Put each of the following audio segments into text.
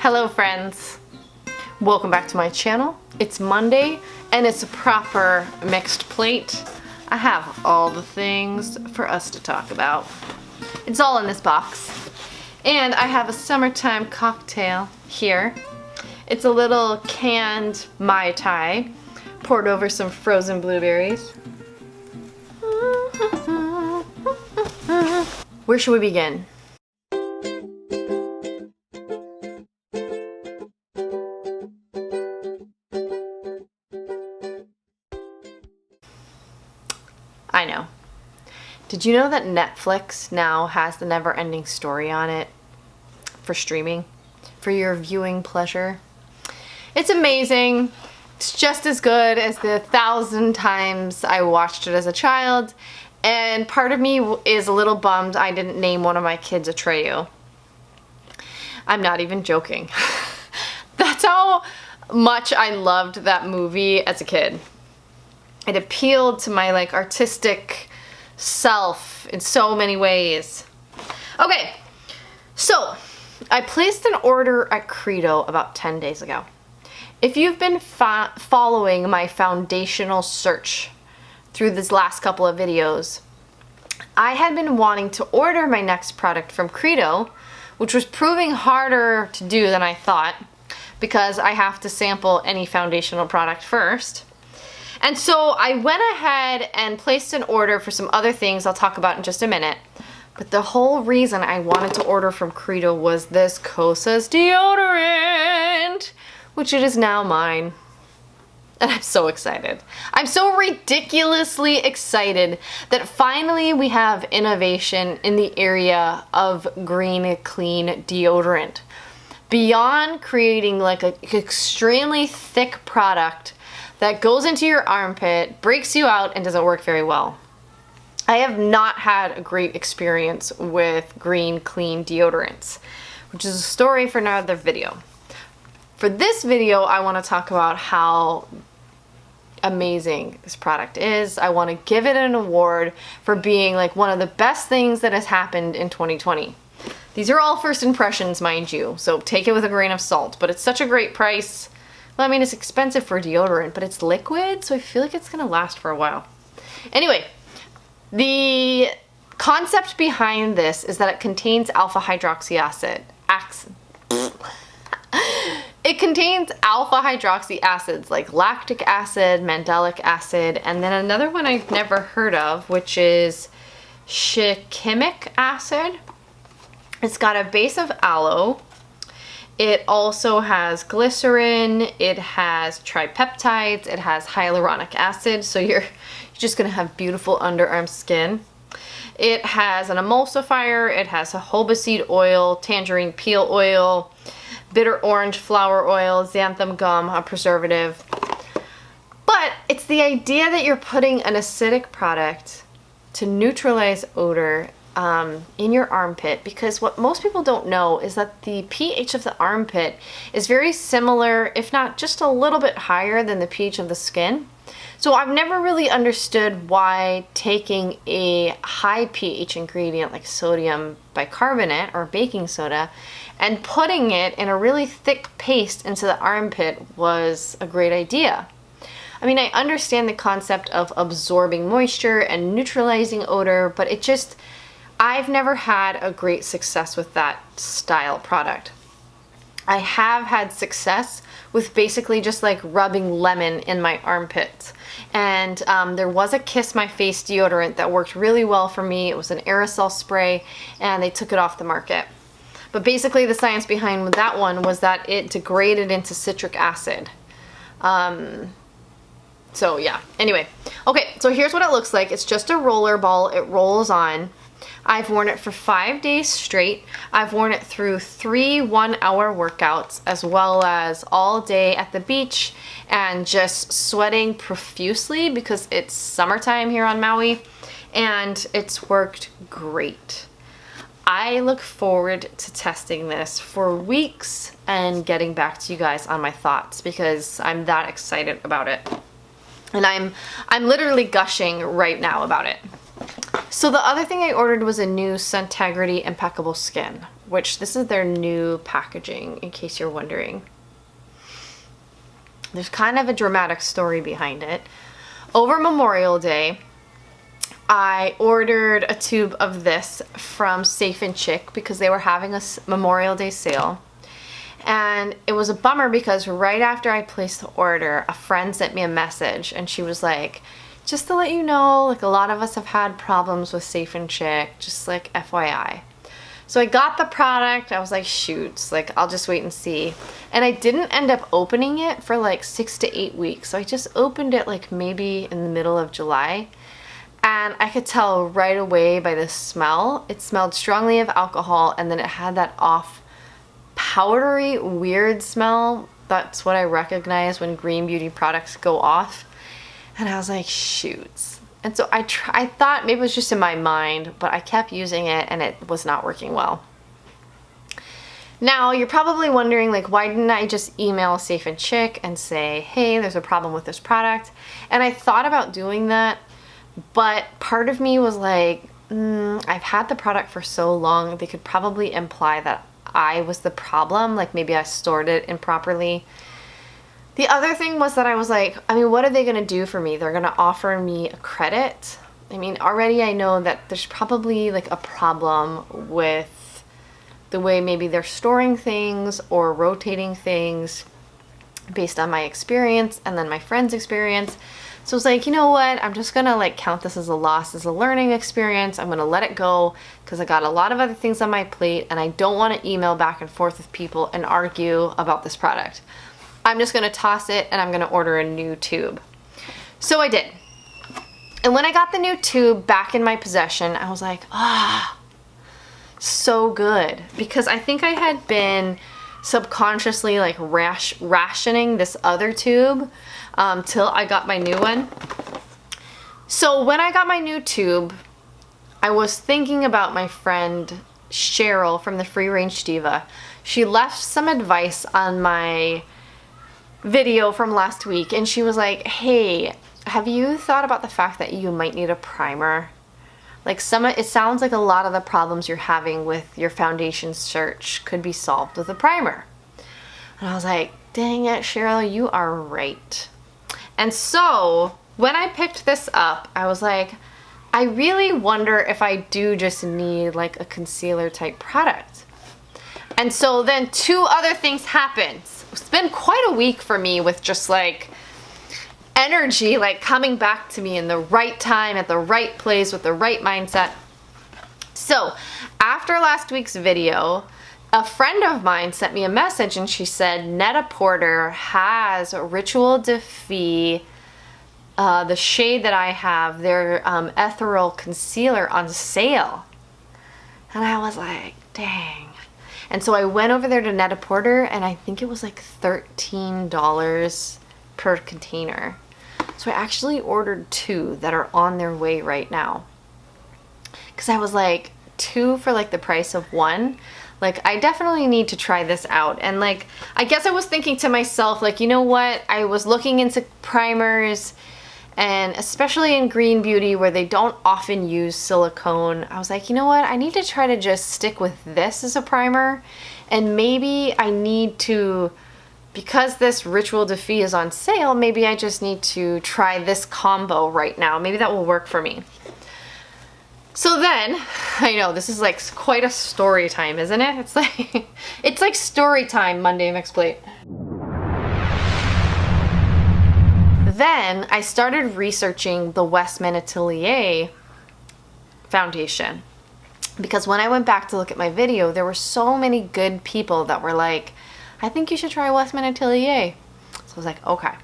Hello friends, welcome back to my channel. It's Monday and it's a proper mixed plate. I have all the things for us to talk about. It's all in this box. And I have a summertime cocktail here. It's a little canned Mai Tai poured over some frozen blueberries. Where should we begin? I know. Did you know that Netflix now has the never-ending story on it for streaming, for your viewing pleasure? It's amazing. It's just as good as the 1,000 times I watched it as a child, and part of me is a little bummed I didn't name one of my kids Atreyu. I'm not even joking. That's how much I loved that movie as a kid. It appealed to my artistic self in so many ways. Okay, so I placed an order at Credo about 10 days ago. If you've been following my foundational search through this last couple of videos, I had been wanting to order my next product from Credo, which was proving harder to do than I thought because I have to sample any foundational product first. And so I went ahead and placed an order for some other things I'll talk about in just a minute. But the whole reason I wanted to order from Credo was this Kosas Deodorant, which it is now mine. And I'm so excited. I'm so ridiculously excited that finally we have innovation in the area of green, clean deodorant. Beyond creating an extremely thick product that goes into your armpit, breaks you out, and doesn't work very well. I have not had a great experience with green, clean deodorants, which is a story for another video. For this video, I want to talk about how amazing this product is. I want to give it an award for being one of the best things that has happened in 2020. These are all first impressions, mind you, so take it with a grain of salt, but it's such a great price. Well, I mean, it's expensive for deodorant, but it's liquid, so I feel like it's gonna last for a while. Anyway, the concept behind this is that it contains alpha hydroxy acid. It contains alpha hydroxy acids like lactic acid, mandelic acid, and then another one I've never heard of, which is shikimic acid. It's got a base of aloe. It also has glycerin, it has tripeptides, it has hyaluronic acid, so you're just gonna have beautiful underarm skin. It has an emulsifier, it has jojoba seed oil, tangerine peel oil, bitter orange flower oil, xanthan gum, a preservative. But it's the idea that you're putting an acidic product to neutralize odor in your armpit, because what most people don't know is that the pH of the armpit is very similar, if not just a little bit higher than the pH of the skin. So I've never really understood why taking a high pH ingredient like sodium bicarbonate or baking soda and putting it in a really thick paste into the armpit was a great idea. I mean, I understand the concept of absorbing moisture and neutralizing odor, but I've never had a great success with that style product. I have had success with basically just rubbing lemon in my armpits. And there was a Kiss My Face deodorant that worked really well for me. It was an aerosol spray and they took it off the market. But basically the science behind that one was that it degraded into citric acid. So yeah, anyway. Okay, so here's what it looks like. It's just a roller ball. It rolls on. I've worn it for 5 days straight. I've worn it through 3 one-hour workouts, as well as all day at the beach and just sweating profusely because it's summertime here on Maui, and it's worked great. I look forward to testing this for weeks and getting back to you guys on my thoughts because I'm that excited about it. And I'm literally gushing right now about it. So the other thing I ordered was a new Suntegrity Impeccable Skin, which this is their new packaging, in case you're wondering. There's kind of a dramatic story behind it. Over Memorial Day, I ordered a tube of this from Safe and Chic because they were having a Memorial Day sale. And it was a bummer because right after I placed the order, a friend sent me a message and she was like, just to let you know, like a lot of us have had problems with Safe and Chic, just like FYI. So I got the product, I was like, shoot, like I'll just wait and see. And I didn't end up opening it for like 6 to 8 weeks. So I just opened it like maybe in the middle of July. And I could tell right away by the smell. It smelled strongly of alcohol, and then it had that off powdery weird smell. That's what I recognize when green beauty products go off. And I was like, shoots. And so I thought maybe it was just in my mind, but I kept using it and it was not working well. Now you're probably wondering, like, why didn't I just email Safe and Chic and say, hey, there's a problem with this product? And I thought about doing that, but part of me was like, I've had the product for so long, they could probably imply that I was the problem, like maybe I stored it improperly. The other thing was that I was like, I mean, what are they gonna do for me? They're gonna offer me a credit. I mean, already I know that there's probably like a problem with the way maybe they're storing things or rotating things based on my experience and then my friend's experience. So I was like, you know what? I'm just gonna like count this as a loss, as a learning experience. I'm gonna let it go because I got a lot of other things on my plate and I don't want to email back and forth with people and argue about this product. I'm just gonna toss it and I'm gonna order a new tube. So I did. And when I got the new tube back in my possession, I was like, so good. Because I think I had been subconsciously like rationing this other tube till I got my new one. So when I got my new tube, I was thinking about my friend Cheryl from the Free Range Diva. She left some advice on my video from last week and she was like, hey, have you thought about the fact that you might need a primer? Like it sounds like a lot of the problems you're having with your foundation search could be solved with a primer. And I was like, dang it, Cheryl, you are right. And so when I picked this up, I was like, I really wonder if I do just need like a concealer type product. And so then 2 other things happened. It's been quite a week for me with just like energy like coming back to me in the right time, at the right place, with the right mindset. So after last week's video, a friend of mine sent me a message and she said Net-a-Porter has Rituel de Fille, the shade that I have, their ethereal concealer on sale. And I was like, dang. And so I went over there to Net-a-Porter and I think it was like $13 per container. So I actually ordered 2 that are on their way right now. Because I was like, 2 for like the price of 1. Like, I definitely need to try this out. And like, I guess I was thinking to myself, like, you know what? I was looking into primers, and especially in green beauty where they don't often use silicone, I was like, you know what? I need to try to just stick with this as a primer. And maybe I need to, because this Rituel de Fille is on sale, maybe I just need to try this combo right now. Maybe that will work for me. So then, I know this is like quite a story time, isn't it? It's like story time Monday Mixed Plate. Then I started researching the Westman Atelier foundation. Because when I went back to look at my video, there were so many good people that were like, I think you should try Westman Atelier. So I was like, okay.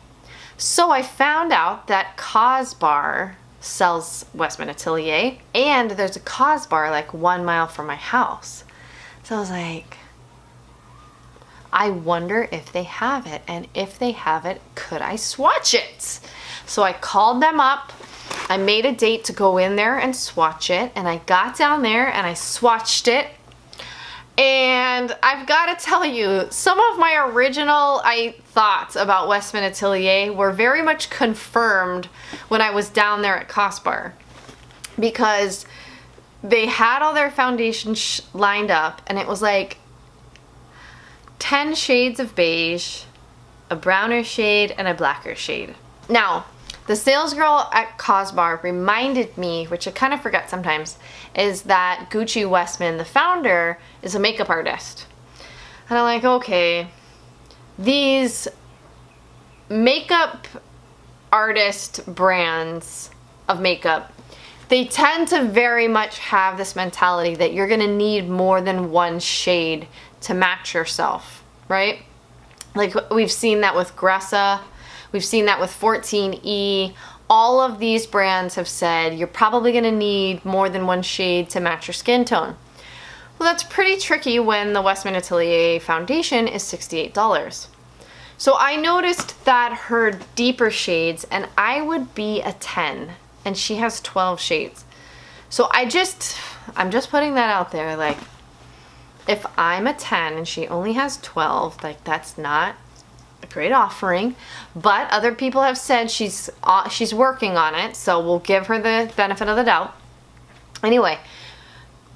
So I found out that Cosbar sells Westman Atelier, and there's a Cosbar like 1 mile from my house. So I was like, I wonder if they have it, and if they have it, could I swatch it? So I called them up, I made a date to go in there and swatch it, and I got down there and I swatched it. And I've got to tell you, some of my original thoughts about Westman Atelier were very much confirmed when I was down there at Cosbar. Because they had all their foundation lined up, and it was like 10 shades of beige, a browner shade, and a blacker shade. Now, the sales girl at Cosbar reminded me, which I kind of forget sometimes, is that Gucci Westman, the founder, is a makeup artist. And I'm like, okay, these makeup artist brands of makeup, they tend to very much have this mentality that you're gonna need more than one shade to match yourself, right? Like we've seen that with Gressa, we've seen that with 14E. All of these brands have said you're probably gonna need more than one shade to match your skin tone. Well, that's pretty tricky when the Westman Atelier foundation is $68. So I noticed that her deeper shades, and I would be a 10, and she has 12 shades. So I'm just putting that out there, like, if I'm a 10 and she only has 12, like, that's not a great offering. But other people have said she's working on it, so we'll give her the benefit of the doubt. Anyway,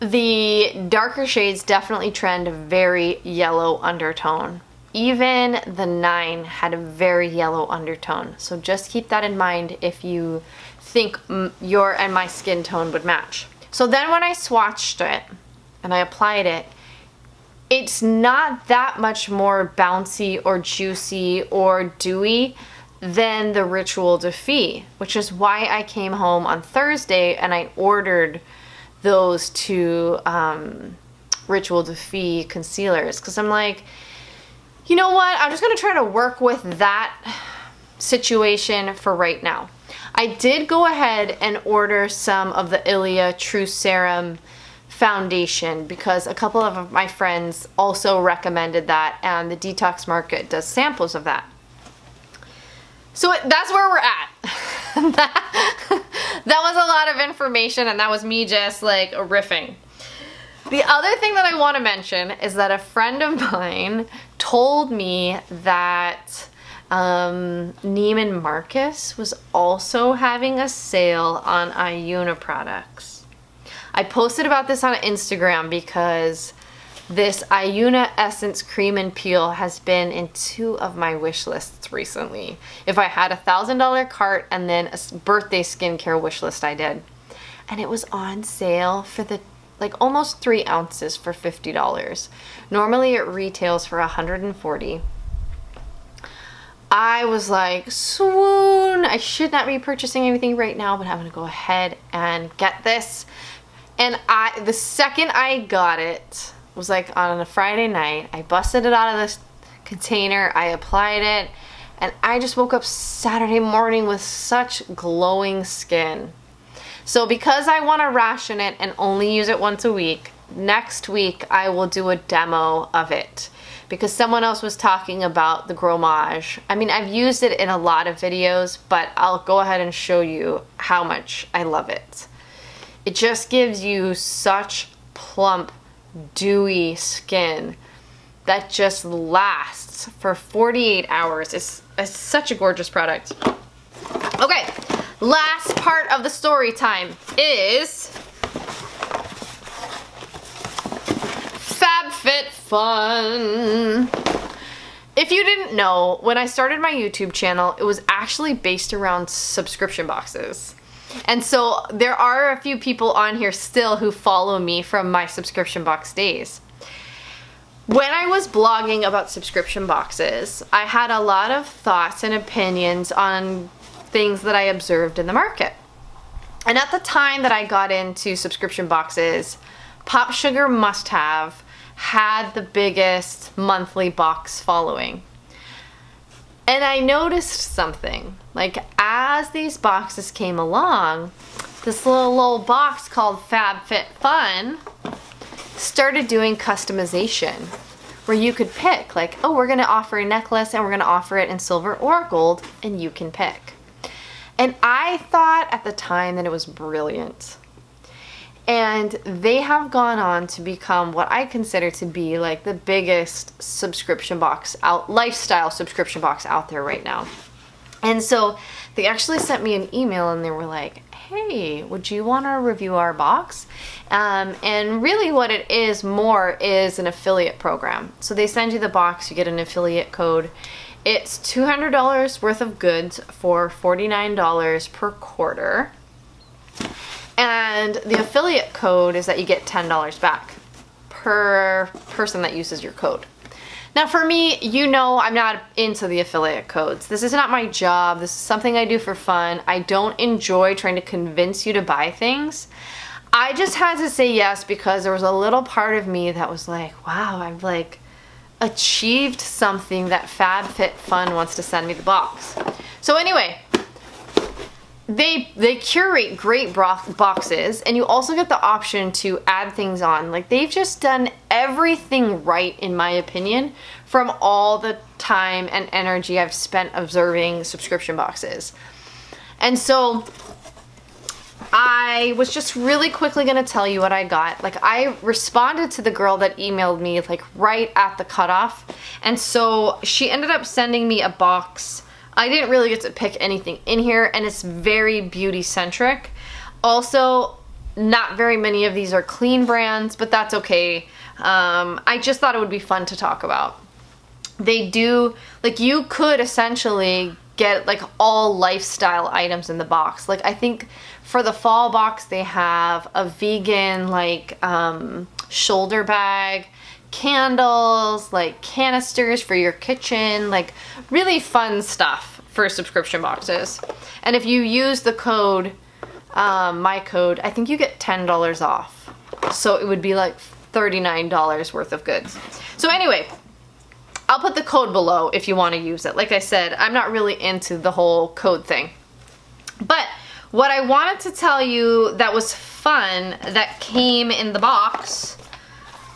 the darker shades definitely trend very yellow undertone. Even the 9 had a very yellow undertone. So just keep that in mind if you think your and my skin tone would match. So then when I swatched it and I applied it, it's not that much more bouncy or juicy or dewy than the Rituel de Fille, which is why I came home on Thursday and I ordered those two Rituel de Fille concealers, because I'm like, you know what, I'm just gonna try to work with that situation for right now. I did go ahead and order some of the Ilia True Serum foundation because a couple of my friends also recommended that, and the Detox Market does samples of that. So that's where we're at. That was a lot of information, and that was me just like riffing. The other thing that I want to mention is that a friend of mine told me that Neiman Marcus was also having a sale on Ayuna products. I posted about this on Instagram because this Ayuna Essence Cream and Peel has been in 2 of my wish lists recently. If I had a $1,000 cart and then a birthday skincare wish list, I did. And it was on sale for the like almost 3 ounces for $50. Normally it retails for $140. I was like, swoon, I should not be purchasing anything right now, but I'm gonna go ahead and get this. And the second I got it was like on a Friday night. I busted it out of this container, I applied it, and I just woke up Saturday morning with such glowing skin. So because I want to ration it and only use it once a week, next week I will do a demo of it because someone else was talking about the Gromage. I mean, I've used it in a lot of videos, but I'll go ahead and show you how much I love it. It just gives you such plump, dewy skin that just lasts for 48 hours. It's such a gorgeous product. Okay, last part of the story time is Fabfitfun. If you didn't know, when I started my YouTube channel, it was actually based around subscription boxes. And so there are a few people on here still who follow me from my subscription box days. When I was blogging about subscription boxes, I had a lot of thoughts and opinions on things that I observed in the market. And at the time that I got into subscription boxes, Pop Sugar Must Have had the biggest monthly box following. And I noticed something, like as these boxes came along, this little box called Fabfitfun started doing customization where you could pick like, oh, we're gonna offer a necklace and we're gonna offer it in silver or gold and you can pick. And I thought at the time that it was brilliant. And they have gone on to become what I consider to be like the biggest subscription box lifestyle subscription box out there right now. And so they actually sent me an email and they were like, hey, would you want to review our box? And really what it is more is an affiliate program. So they send you the box, you get an affiliate code. It's $200 worth of goods for $49 per quarter. And the affiliate code is that you get $10 back per person that uses your code. Now for me, you know I'm not into the affiliate codes. This is not my job. This is something I do for fun. I don't enjoy trying to convince you to buy things. I just had to say yes because there was a little part of me that was like, wow, I've like achieved something that Fabfitfun wants to send me the box. So anyway, they curate great boxes, and you also get the option to add things on. Like, they've just done everything right, in my opinion, from all the time and energy I've spent observing subscription boxes. And so I was just really quickly gonna tell you what I got. Like, I responded to the girl that emailed me like right at the cutoff, and so she ended up sending me a box. I didn't really get to pick anything in here, and it's very beauty centric. Also, not very many of these are clean brands, but that's okay. I just thought it would be fun to talk about. They do, like, you could essentially get like all lifestyle items in the box. Like, I think for the fall box they have a vegan like shoulder bag, candles, like canisters for your kitchen, like really fun stuff for subscription boxes. And if you use the code, my code, I think you get $10 off. So it would be like $39 worth of goods. So anyway, I'll put the code below if you want to use it. Like I said, I'm not really into the whole code thing. But what I wanted to tell you that was fun that came in the box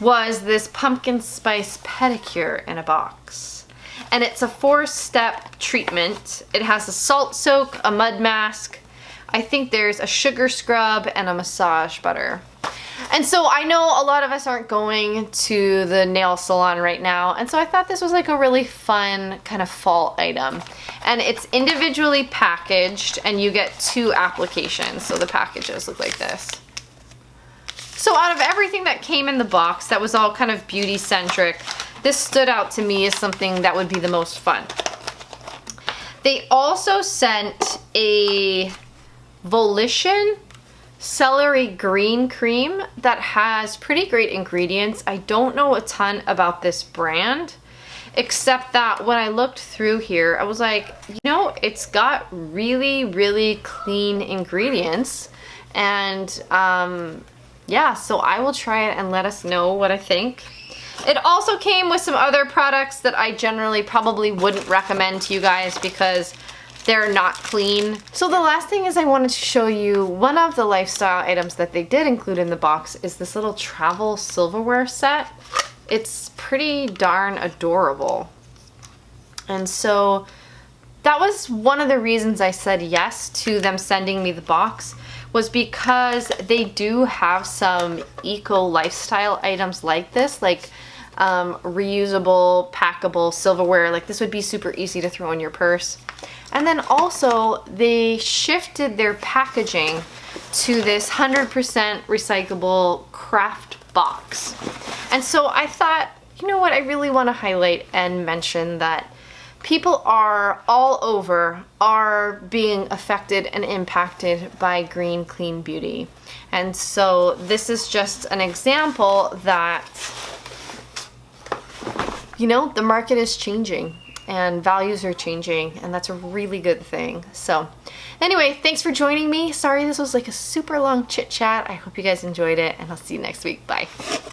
was this pumpkin spice pedicure in a box. And it's a 4-step treatment. It has a salt soak, a mud mask, I think there's a sugar scrub, and a massage butter. And so I know a lot of us aren't going to the nail salon right now, and so I thought this was like a really fun kind of fall item. And it's individually packaged, and you get 2 applications, so the packages look like this. So out of everything that came in the box that was all kind of beauty centric, this stood out to me as something that would be the most fun. They also sent a Volition celery green cream that has pretty great ingredients. I don't know a ton about this brand, except that when I looked through here, I was like, you know, it's got really, really clean ingredients. And yeah, so I will try it and let us know what I think. It also came with some other products that I generally probably wouldn't recommend to you guys because they're not clean. So the last thing is I wanted to show you one of the lifestyle items that they did include in the box is this little travel silverware set. It's pretty darn adorable. And so that was one of the reasons I said yes to them sending me the box, was because they do have some eco lifestyle items like this, like reusable, packable silverware. Like, this would be super easy to throw in your purse. And then also they shifted their packaging to this 100% recyclable craft box. And so I thought, you know what, I really want to highlight and mention that people are all over are being affected and impacted by green, clean beauty. And so this is just an example that, you know, the market is changing and values are changing, and that's a really good thing. So anyway, thanks for joining me. Sorry this was like a super long chit chat. I hope you guys enjoyed it, and I'll see you next week. Bye.